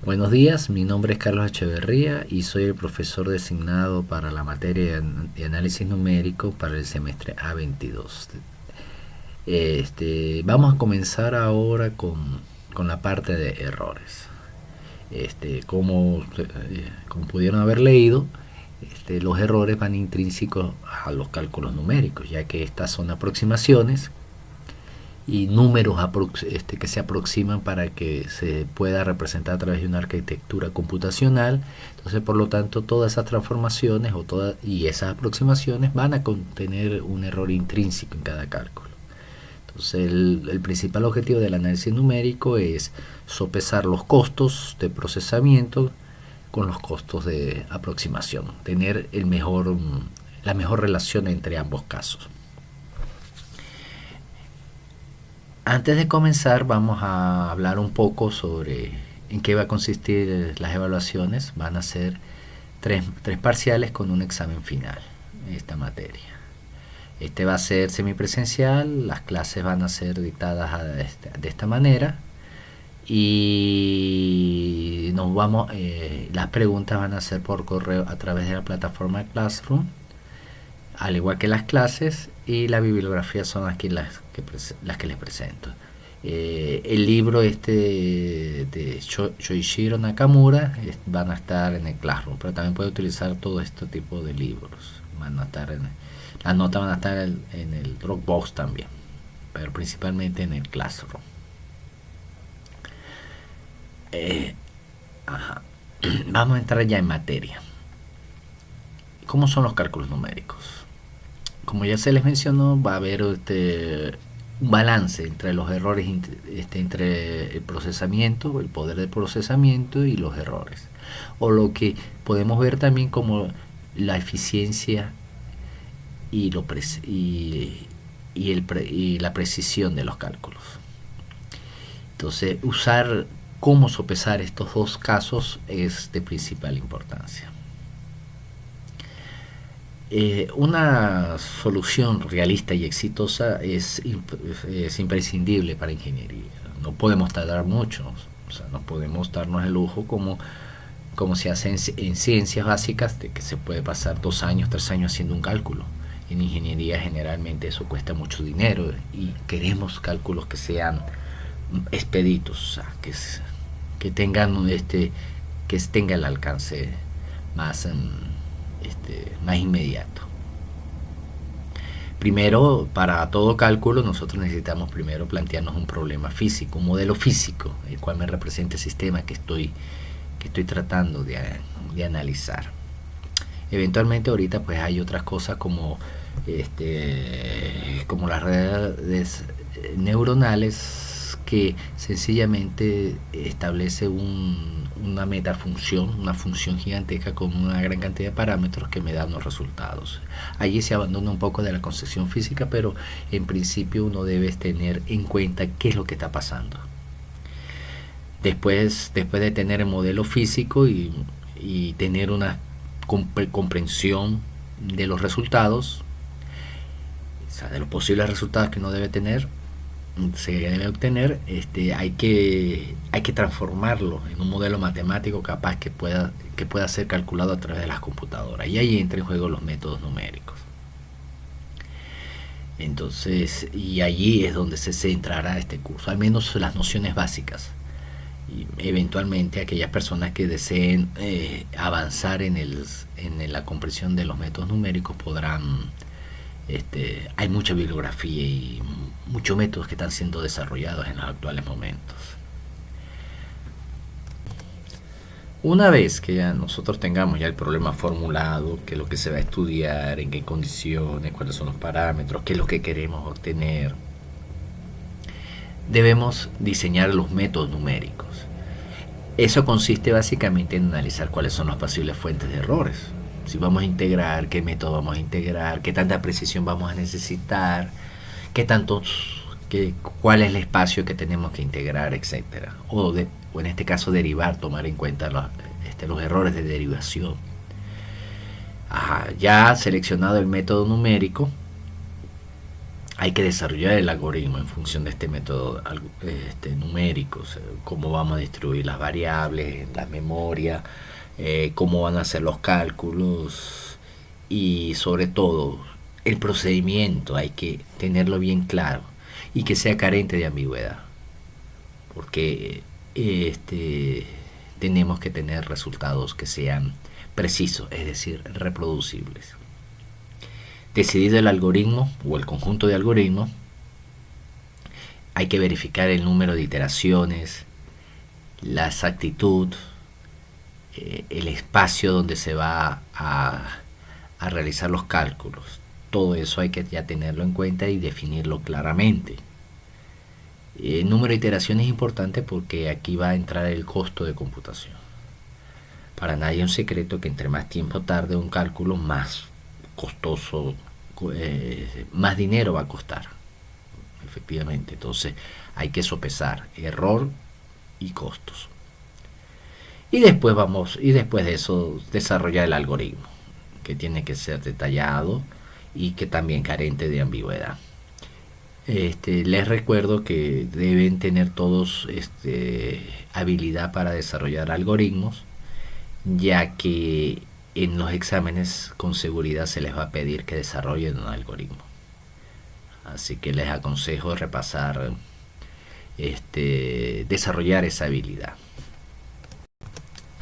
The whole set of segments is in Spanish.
Buenos días, mi nombre es Carlos Echeverría y soy el profesor designado para la materia de análisis numérico para el semestre A22. Vamos a comenzar ahora con la parte de errores. Como pudieron haber leído, los errores van intrínsecos a los cálculos numéricos, ya que estas son aproximaciones y números que se aproximan para que se pueda representar a través de una arquitectura computacional. Entonces, por lo tanto, todas esas transformaciones y esas aproximaciones van a contener un error intrínseco en cada cálculo. Entonces, el principal objetivo del análisis numérico es sopesar los costos de procesamiento con los costos de aproximación, tener la mejor relación entre ambos casos. Antes de comenzar, vamos a hablar un poco sobre en qué va a consistir las evaluaciones. Van a ser tres parciales con un examen final en esta materia. Este va a ser semipresencial, las clases van a ser dictadas de esta manera y las preguntas van a ser por correo a través de la plataforma Classroom, al igual que las clases, y la bibliografía son aquí las que les presento. El libro de Shoichiro Nakamura van a estar en el Classroom, pero también puede utilizar todo este tipo de libros. Las notas van a estar en el Dropbox también, pero principalmente en el Classroom. Vamos a entrar ya en materia. ¿Cómo son los cálculos numéricos? Como ya se les mencionó, va a haber un balance entre los errores, entre el procesamiento, el poder de procesamiento y los errores, o lo que podemos ver también como la eficiencia y la precisión de los cálculos. Entonces, usar cómo sopesar estos dos casos es de principal importancia. Una solución realista y exitosa es imprescindible para ingeniería. No podemos tardar mucho, o sea, no podemos darnos el lujo como se hace en ciencias básicas, de que se puede pasar 2 años, 3 años haciendo un cálculo. En ingeniería generalmente eso cuesta mucho dinero y queremos cálculos que sean expeditos, o sea, que tengan el alcance más inmediato. Primero, para todo cálculo, nosotros necesitamos primero plantearnos un problema físico, un modelo físico, el cual me representa el sistema que estoy tratando de analizar. Eventualmente ahorita pues hay otras cosas como las redes neuronales, que sencillamente establece una metafunción, una función gigantesca con una gran cantidad de parámetros que me dan los resultados. Allí se abandona un poco de la concepción física, pero en principio uno debe tener en cuenta qué es lo que está pasando. Después de tener el modelo físico y tener una comprensión de los resultados, o sea, de los posibles resultados que uno debe obtener, hay que transformarlo en un modelo matemático capaz que pueda ser calculado a través de las computadoras, y ahí entra en juego los métodos numéricos. Entonces, y allí es donde se centrará este curso, al menos las nociones básicas, y eventualmente aquellas personas que deseen avanzar en la comprensión de los métodos numéricos podrán. Hay mucha bibliografía y muchos métodos que están siendo desarrollados en los actuales momentos. Una vez que ya nosotros tengamos ya el problema formulado, qué es lo que se va a estudiar, en qué condiciones, cuáles son los parámetros, qué es lo que queremos obtener, debemos diseñar los métodos numéricos. Eso consiste básicamente en analizar cuáles son las posibles fuentes de errores. Si vamos a integrar, qué método vamos a integrar, qué tanta precisión vamos a necesitar, cuál es el espacio que tenemos que integrar, etcétera. O en este caso derivar, tomar en cuenta los errores de derivación. Ya seleccionado el método numérico, hay que desarrollar el algoritmo en función de este método numérico, o sea, cómo vamos a distribuir las variables, la memoria, cómo van a ser los cálculos y sobre todo el procedimiento hay que tenerlo bien claro y que sea carente de ambigüedad, porque tenemos que tener resultados que sean precisos, es decir, reproducibles. Decidir el algoritmo o el conjunto de algoritmos, hay que verificar el número de iteraciones, la exactitud, el espacio donde se va a realizar los cálculos. Todo eso hay que ya tenerlo en cuenta y definirlo claramente. El número de iteraciones es importante porque aquí va a entrar el costo de computación. Para nadie es un secreto que entre más tiempo tarde un cálculo, más costoso, más dinero va a costar, efectivamente. Entonces hay que sopesar error y costos, y después de eso desarrollar el algoritmo, que tiene que ser detallado y que también carente de ambigüedad. Les recuerdo que deben tener todos habilidad para desarrollar algoritmos, ya que en los exámenes con seguridad se les va a pedir que desarrollen un algoritmo. Así que les aconsejo repasar, desarrollar esa habilidad.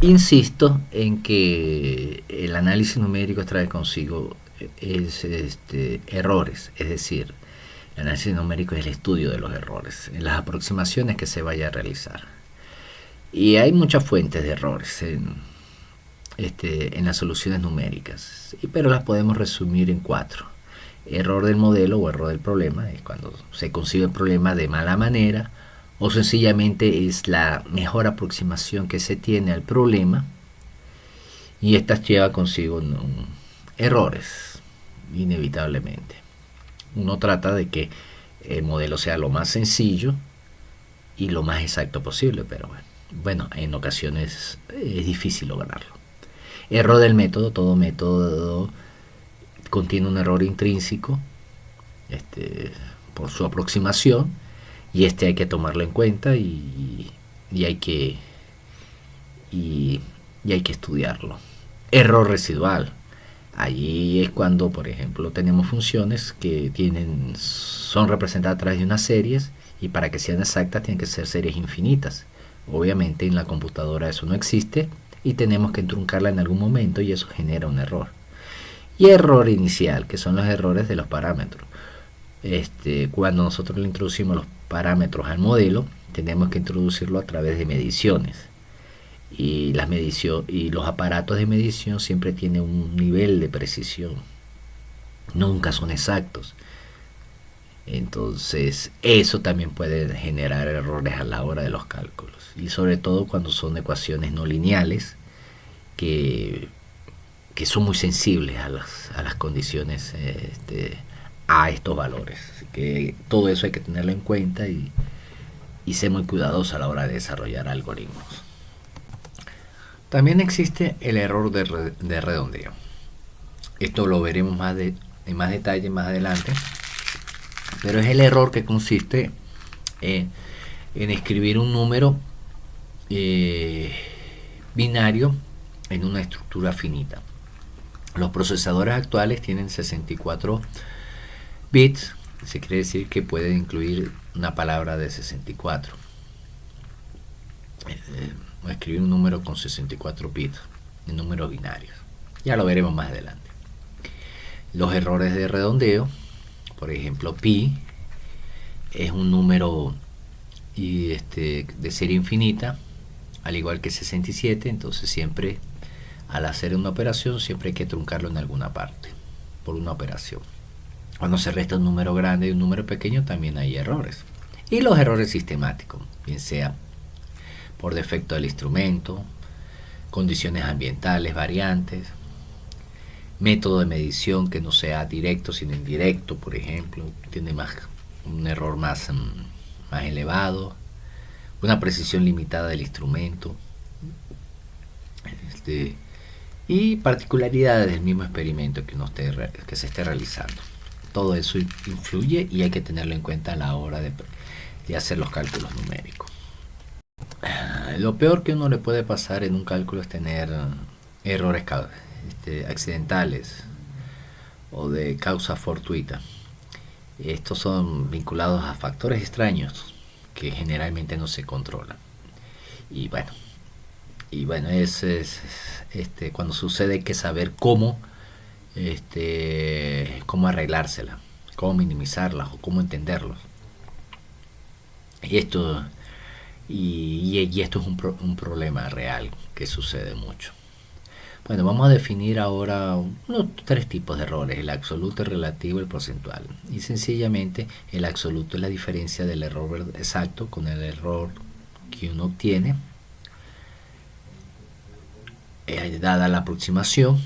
Insisto en que el análisis numérico trae consigo errores, es decir, el análisis numérico es el estudio de los errores en las aproximaciones que se vaya a realizar. Y hay muchas fuentes de errores en las soluciones numéricas, pero las podemos resumir en 4. Error del modelo o error del problema es cuando se concibe el problema de mala manera, o sencillamente es la mejor aproximación que se tiene al problema, y estas lleva consigo errores, inevitablemente. Uno trata de que el modelo sea lo más sencillo y lo más exacto posible, pero bueno, en ocasiones es difícil lograrlo. Error del método, todo método contiene un error intrínseco por su aproximación, y hay que tomarlo en cuenta y hay que estudiarlo. Error residual, allí es cuando, por ejemplo, tenemos funciones que son representadas a través de unas series, y para que sean exactas tienen que ser series infinitas. Obviamente en la computadora eso no existe y tenemos que truncarla en algún momento, y eso genera un error. Y error inicial, que son los errores de los parámetros. Cuando nosotros le introducimos los parámetros al modelo, tenemos que introducirlo a través de mediciones, y los aparatos de medición siempre tienen un nivel de precisión, nunca son exactos. Entonces eso también puede generar errores a la hora de los cálculos, y sobre todo cuando son ecuaciones no lineales que son muy sensibles a las condiciones, a estos valores. Así que todo eso hay que tenerlo en cuenta y ser muy cuidadoso a la hora de desarrollar algoritmos. También existe el error de redondeo. Esto lo veremos en más detalle más adelante, pero es el error que consiste en escribir un número binario en una estructura finita. Los procesadores actuales tienen 64 bits, se quiere decir que pueden incluir una palabra de 64. Escribir un número con 64 bits en números binarios. Ya lo veremos más adelante. Los errores de redondeo, por ejemplo, pi es un número de serie infinita, al igual que 67, entonces siempre al hacer una operación siempre hay que truncarlo en alguna parte por una operación. Cuando se resta un número grande y un número pequeño también hay errores. Y los errores sistemáticos, bien sea por defecto del instrumento, condiciones ambientales variantes, método de medición que no sea directo sino indirecto, por ejemplo, tiene un error más elevado, una precisión limitada del instrumento, y particularidades del mismo experimento que se esté realizando. todo eso influye y hay que tenerlo en cuenta a la hora de hacer los cálculos numéricos. Lo peor que uno le puede pasar en un cálculo es tener errores accidentales o de causa fortuita. Estos son vinculados a factores extraños que generalmente no se controlan. Y bueno, es cuando sucede hay que saber cómo arreglársela, cómo minimizarlas o cómo entenderlos. Y esto es un problema real que sucede mucho. Bueno, vamos a definir ahora unos 3 tipos de errores: el absoluto, el relativo y el porcentual. Y sencillamente el absoluto es la diferencia del error exacto con el error que uno obtiene dada la aproximación.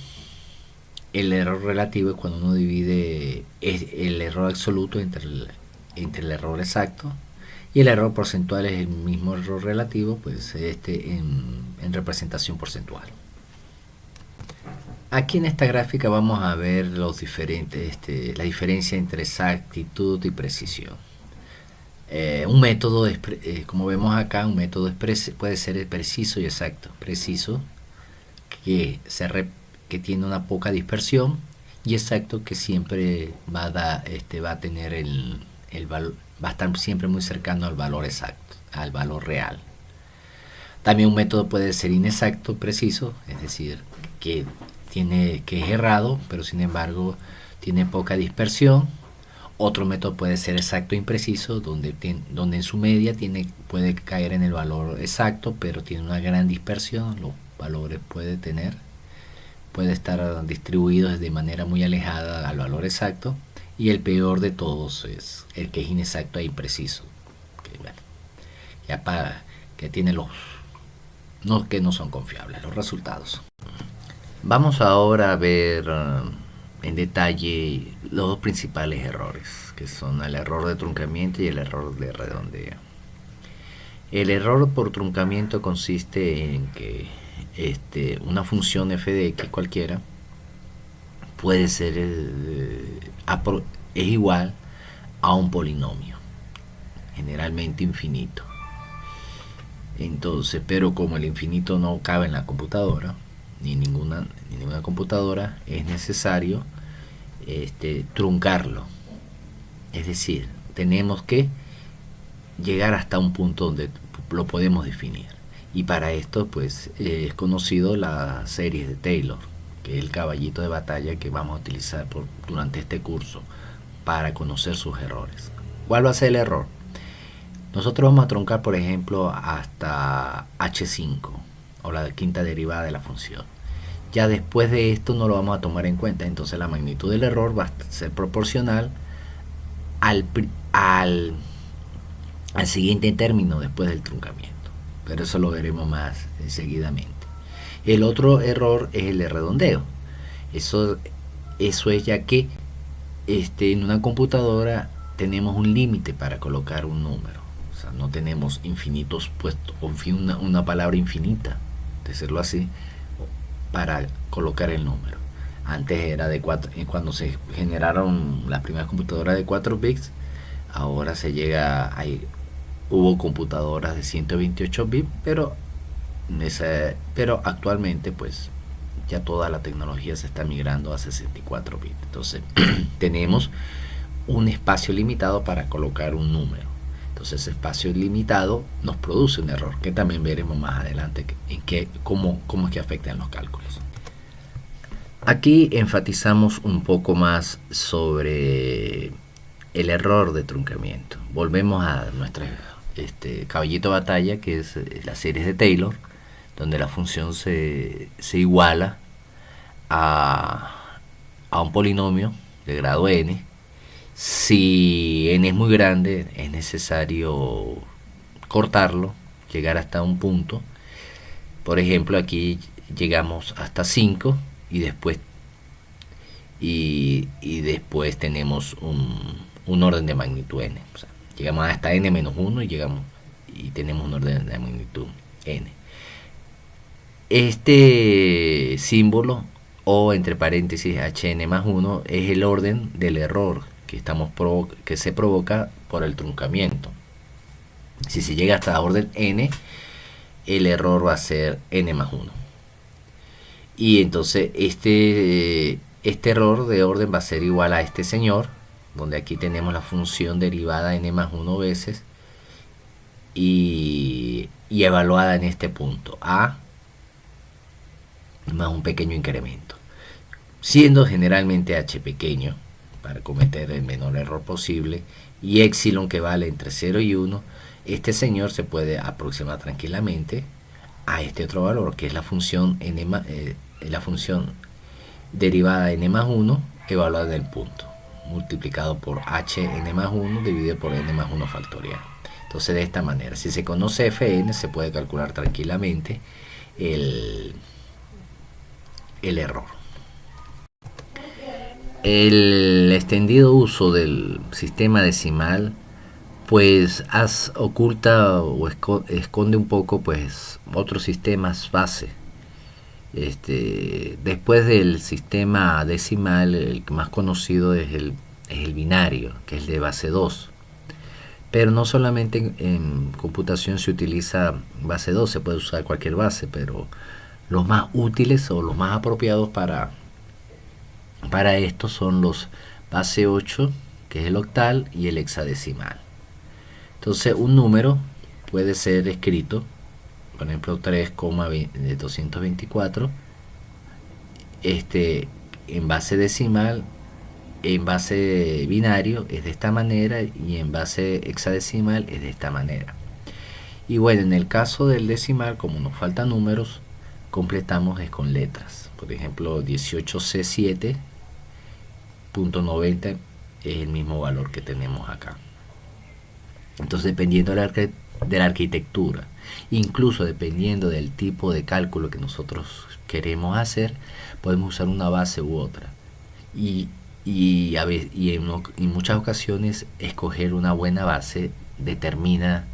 El error relativo es cuando uno divide el error absoluto entre el error exacto, y el error porcentual es el mismo error relativo, pues en representación porcentual. Aquí en esta gráfica vamos a ver la diferencia entre exactitud y precisión. Un método, como vemos acá, un método puede ser preciso y exacto. Preciso, que tiene una poca dispersión, y exacto, que siempre va a tener va a estar siempre muy cercano al valor exacto, al valor real. También un método puede ser inexacto, preciso, es decir, que es errado, pero sin embargo tiene poca dispersión. Otro método puede ser exacto e impreciso, donde en su media puede caer en el valor exacto, pero tiene una gran dispersión. Los valores puede estar distribuidos de manera muy alejada al valor exacto. Y el peor de todos es el que es inexacto e impreciso, que tiene que no son confiables los resultados. Vamos ahora a ver en detalle los 2 principales errores, que son el error de truncamiento y el error de redondeo. El error por truncamiento consiste en que una función f de x cualquiera puede ser es igual a un polinomio, generalmente infinito. Entonces, pero como el infinito no cabe en la computadora, ni ninguna computadora, es necesario truncarlo. Es decir, tenemos que llegar hasta un punto donde lo podemos definir. Y para esto, pues, es conocido la serie de Taylor, que es el caballito de batalla que vamos a utilizar durante este curso para conocer sus errores. ¿Cuál va a ser el error? Nosotros vamos a truncar, por ejemplo, hasta h5, o la quinta derivada de la función. Ya después de esto no lo vamos a tomar en cuenta, entonces la magnitud del error va a ser proporcional al siguiente término después del truncamiento, pero eso lo veremos más seguidamente. El otro error es el de redondeo. Eso es ya que en una computadora tenemos un límite para colocar un número. O sea, no tenemos infinitos puestos, o una palabra infinita, decirlo así, para colocar el número. Antes era de 4, cuando se generaron las primeras computadoras de 4 bits, ahora hubo computadoras de 128 bits, pero actualmente pues ya toda la tecnología se está migrando a 64 bits. Entonces tenemos un espacio limitado para colocar un número. Entonces ese espacio limitado nos produce un error, que también veremos más adelante cómo es que afecta en los cálculos. Aquí enfatizamos un poco más sobre el error de truncamiento. Volvemos a nuestro caballito de batalla, que es la serie de Taylor, donde la función se iguala a un polinomio de grado n. Si n es muy grande, es necesario cortarlo, llegar hasta un punto. Por ejemplo, aquí llegamos hasta 5 y después tenemos un orden de magnitud n. O sea, llegamos hasta n-1 y tenemos un orden de magnitud n. Este símbolo, o entre paréntesis hn más 1, es el orden del error que se provoca por el truncamiento. Si se llega hasta la orden n, el error va a ser n más 1. Y entonces este error de orden va a ser igual a este señor, donde aquí tenemos la función derivada n más 1 veces y evaluada en este punto, a más un pequeño incremento, siendo generalmente h pequeño para cometer el menor error posible y epsilon que vale entre 0 y 1, este señor se puede aproximar tranquilamente a este otro valor, que es la función derivada n más 1 evaluada en el punto, multiplicado por h n más 1 dividido por n más 1 factorial. Entonces, de esta manera, si se conoce fn, se puede calcular tranquilamente el error. El extendido uso del sistema decimal pues oculta o esconde un poco pues otros sistemas base. Después del sistema decimal, el más conocido es el binario, que es de base 2. Pero no solamente en computación se utiliza base 2, se puede usar cualquier base, pero los más útiles o los más apropiados para esto son los base 8, que es el octal, y el hexadecimal. Entonces un número puede ser escrito, por ejemplo 3,224, en base decimal, en base binario es de esta manera y en base hexadecimal es de esta manera. Y bueno, en el caso del decimal, como nos faltan números, completamos es con letras. Por ejemplo, 18C7.90 es el mismo valor que tenemos acá. Entonces, dependiendo de la arquitectura, incluso dependiendo del tipo de cálculo que nosotros queremos hacer, podemos usar una base u otra. Y en muchas ocasiones escoger una buena base determina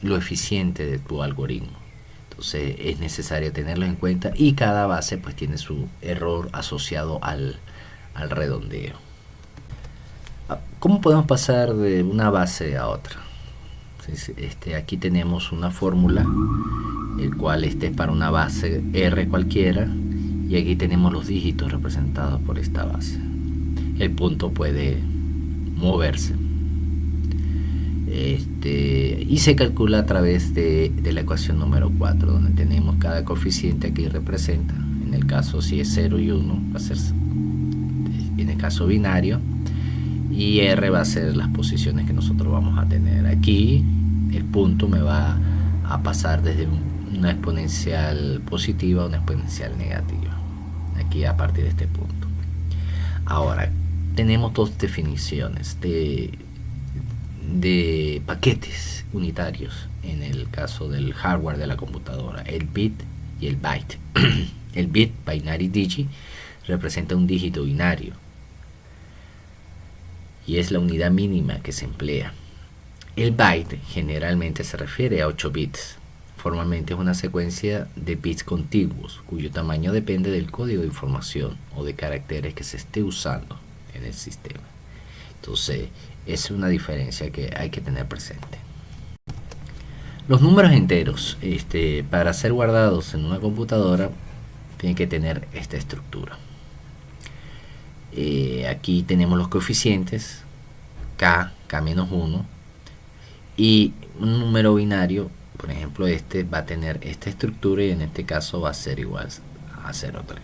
lo eficiente de tu algoritmo. Entonces es necesario tenerlo en cuenta y cada base pues tiene su error asociado al redondeo. ¿Cómo podemos pasar de una base a otra? Aquí tenemos una fórmula, el cual es para una base R cualquiera, y aquí tenemos los dígitos representados por esta base. El punto puede moverse. Y se calcula a través de la ecuación número 4, donde tenemos cada coeficiente aquí representa. En el caso si es 0 y 1 va a ser en el caso binario, y R va a ser las posiciones que nosotros vamos a tener. Aquí el punto me va a pasar desde una exponencial positiva a una exponencial negativa, aquí a partir de este punto. Ahora tenemos dos definiciones de paquetes unitarios en el caso del hardware de la computadora, el bit y el byte. El bit, binary digit, representa un dígito binario y es la unidad mínima que se emplea. El byte generalmente se refiere a 8 bits. Formalmente es una secuencia de bits contiguos cuyo tamaño depende del código de información o de caracteres que se esté usando en el sistema. Entonces es una diferencia que hay que tener presente. Los números enteros, para ser guardados en una computadora, tienen que tener esta estructura. Aquí tenemos los coeficientes k, k-1, y un número binario, por ejemplo va a tener esta estructura y en este caso va a ser igual a 0,3.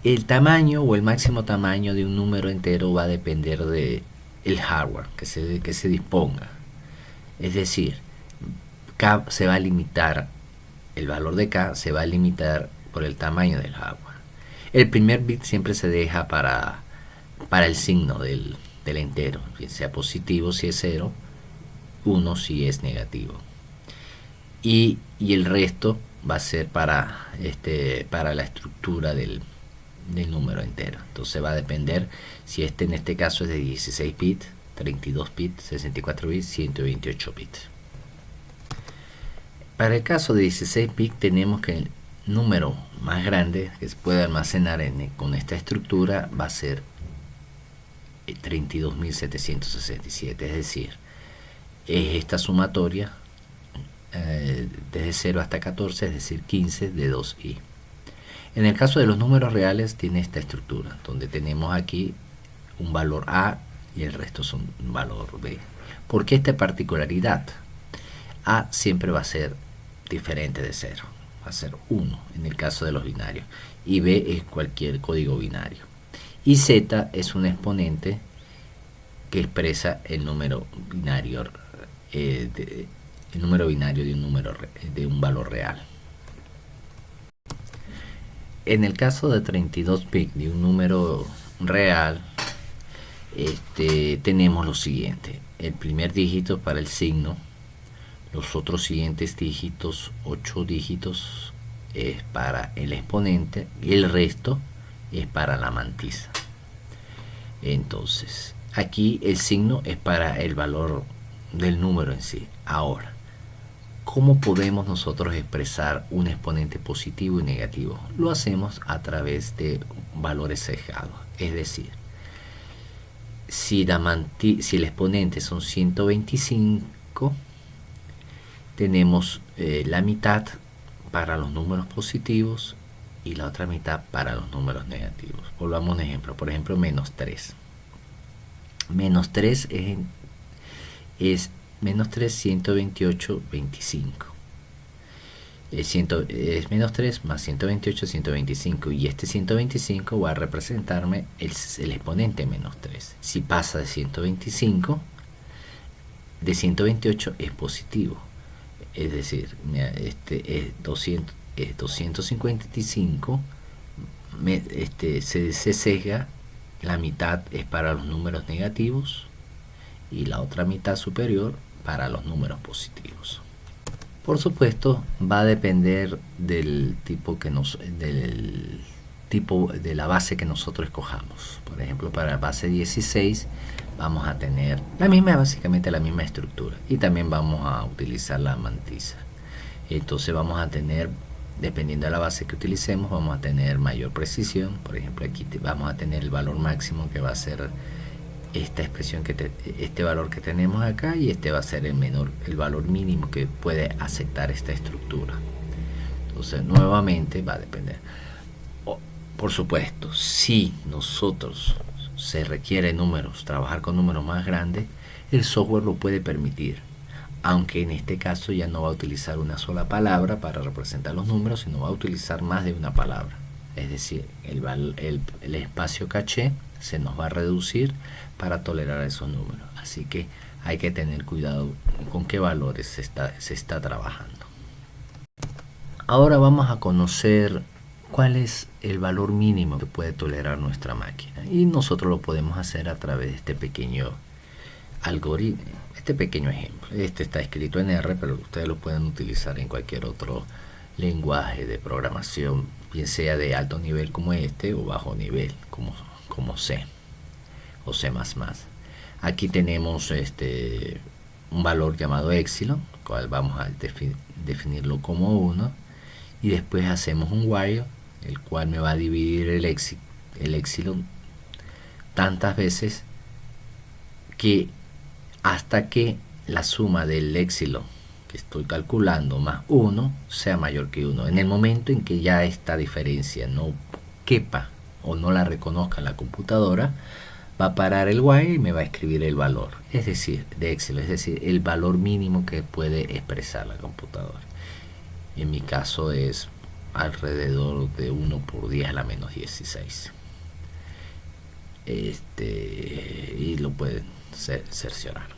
El tamaño o el máximo tamaño de un número entero va a depender de el hardware que se disponga. Es decir, k se va a limitar, el valor de k se va a limitar por el tamaño del hardware. El primer bit siempre se deja para el signo del entero, bien sea positivo si es 0, 1 si es negativo. Y el resto va a ser para la estructura del número entero. Entonces va a depender si en este caso es de 16 bits, 32 bits, 64 bits, 128 bits. Para el caso de 16 bits tenemos que número más grande que se puede almacenar con esta estructura va a ser 32.767, es decir, es esta sumatoria desde 0 hasta 14, es decir, 15 de 2i. En el caso de los números reales tiene esta estructura, donde tenemos aquí un valor a y el resto son un valor b. ¿Por qué esta particularidad? A siempre va a ser diferente de 0, va a ser 1 en el caso de los binarios, y b es cualquier código binario. Y z es un exponente que expresa el número binario, de un valor real. En el caso de 32 bits de un número real, tenemos lo siguiente: el primer dígito para el signo, los otros siguientes dígitos, 8 dígitos, es para el exponente y el resto es para la mantisa. Entonces, aquí el signo es para el valor del número en sí. Ahora, ¿cómo podemos nosotros expresar un exponente positivo y negativo? Lo hacemos a través de valores sesgados. Es decir, si el exponente son 125, tenemos la mitad para los números positivos y la otra mitad para los números negativos. Volvamos a un ejemplo. Por ejemplo, menos 3. Menos 3 es menos 3, 128, 25. Es menos 3 más 128, 125. Y este 125 va a representarme el exponente menos 3. Si pasa de 125, de 128 es positivo. Es decir, es 255, se sesga, la mitad es para los números negativos y la otra mitad superior para los números positivos. Por supuesto, va a depender del tipo de la base que nosotros escojamos. Por ejemplo, para base 16 vamos a tener básicamente la misma estructura, y también vamos a utilizar la mantisa. Entonces vamos a tener, dependiendo de la base que utilicemos, vamos a tener mayor precisión. Por ejemplo, aquí vamos a tener el valor máximo, que va a ser esta expresión, este valor que tenemos acá, y este va a ser el valor mínimo que puede aceptar esta estructura. Entonces, nuevamente va a depender. Por supuesto, si nosotros se requiere trabajar con números más grandes, el software lo puede permitir, aunque en este caso ya no va a utilizar una sola palabra para representar los números, sino va a utilizar más de una palabra. Es decir, el espacio caché se nos va a reducir para tolerar esos números. Así que hay que tener cuidado con qué valores se está trabajando. Ahora vamos a conocer cuál es el valor mínimo que puede tolerar nuestra máquina, y nosotros lo podemos hacer a través de este pequeño algoritmo, este pequeño ejemplo. Este está escrito en R, pero ustedes lo pueden utilizar en cualquier otro lenguaje de programación, bien sea de alto nivel como este o bajo nivel como C o C++. Aquí tenemos un valor llamado epsilon, el cual vamos a definirlo como 1, y después hacemos un while, el cual me va a dividir el epsilon tantas veces hasta que la suma del epsilon que estoy calculando más 1 sea mayor que 1. En el momento en que ya esta diferencia no quepa o no la reconozca la computadora, va a parar el while y me va a escribir el valor, es decir, de epsilon, es decir, el valor mínimo que puede expresar la computadora. En mi caso es alrededor de 1 por 10 a la menos 16. Y lo pueden cerciorar.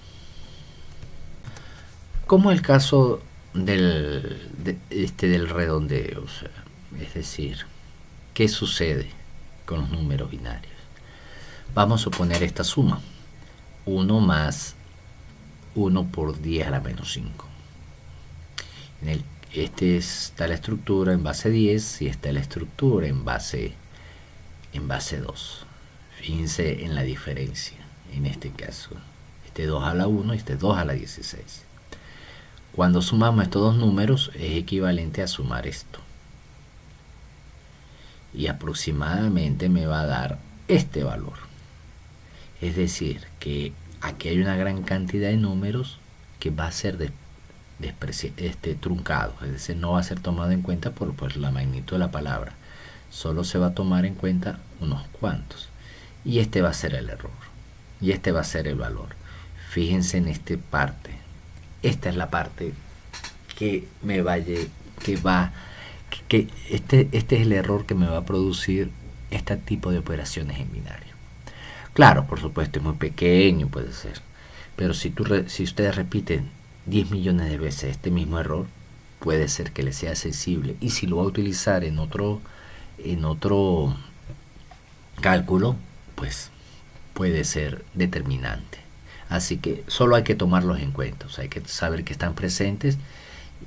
Como el caso del redondeo, es decir, ¿qué sucede con los números binarios? Vamos a suponer esta suma: 1 más 1 por 10 a la menos 5. Está la estructura en base 10 y está la estructura en base 2. Fíjense en la diferencia. En este caso, 2 a la 1 y 2 a la 16. Cuando sumamos estos dos números es equivalente a sumar esto. y aproximadamente me va a dar este valor. Es decir, que aquí hay una gran cantidad de números que va a ser truncado, es decir, no va a ser tomado en cuenta por la magnitud de la palabra. Solo se va a tomar en cuenta unos cuantos. Y este va a ser el error. Y este va a ser el valor. Fíjense en esta parte. Esta es la parte que me este es el error que me va a producir este tipo de operaciones en binario. Claro, por supuesto, es muy pequeño, puede ser. Pero si ustedes repiten 10 millones de veces este mismo error, puede ser que le sea sensible. Y si lo va a utilizar en otro cálculo, pues puede ser determinante. Así que solo hay que tomarlos en cuenta. O sea, hay que saber que están presentes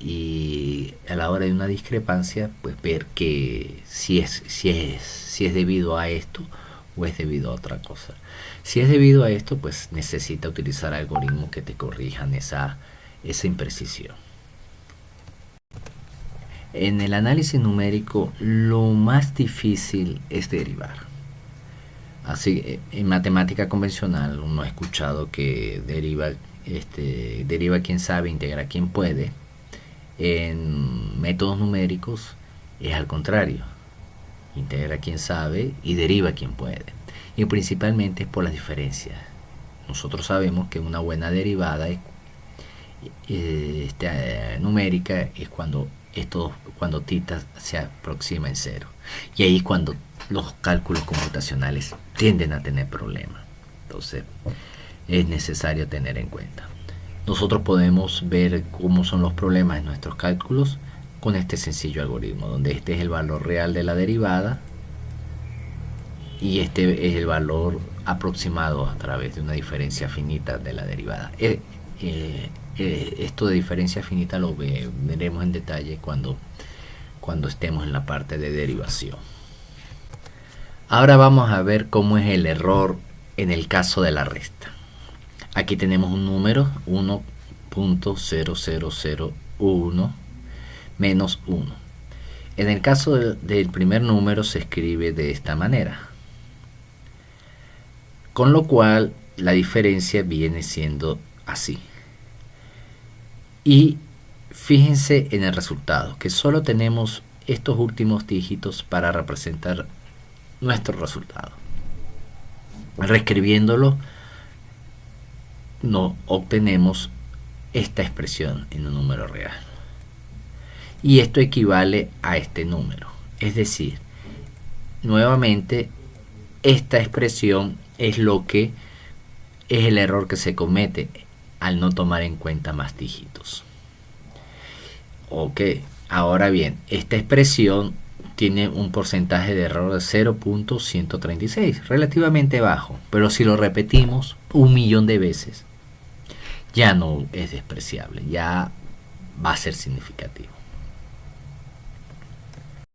y a la hora de una discrepancia, pues ver que si es debido a esto o es debido a otra cosa. Si es debido a esto, pues necesita utilizar algoritmos que te corrijan esa imprecisión. En el análisis numérico, lo más difícil es derivar. Así, en matemática convencional uno ha escuchado que deriva quien sabe, integra quien puede. En métodos numéricos es al contrario, integra quien sabe y deriva quien puede. Y principalmente es por las diferencias. Nosotros sabemos que una buena derivada numérica es cuando θ se aproxima en cero. Y ahí es cuando los cálculos computacionales tienden a tener problemas. Entonces es necesario tener en cuenta. Nosotros podemos ver cómo son los problemas en nuestros cálculos con este sencillo algoritmo, donde este es el valor real de la derivada y este es el valor aproximado a través de una diferencia finita de la derivada. Esto de diferencia finita lo veremos en detalle cuando estemos en la parte de derivación. Ahora vamos a ver cómo es el error en el caso de la resta. Aquí tenemos un número 1.0001 menos 1. En el caso del primer número se escribe de esta manera, con lo cual la diferencia viene siendo así. Y fíjense en el resultado, que solo tenemos estos últimos dígitos para representar nuestro resultado. Reescribiéndolo, no obtenemos esta expresión en un número real. Y esto equivale a este número. Es decir, nuevamente, esta expresión es el error que se comete al no tomar en cuenta más dígitos. Ok, ahora bien, esta expresión tiene un porcentaje de error de 0.136, relativamente bajo, pero si lo repetimos 1.000.000 de veces, ya no es despreciable, ya va a ser significativo.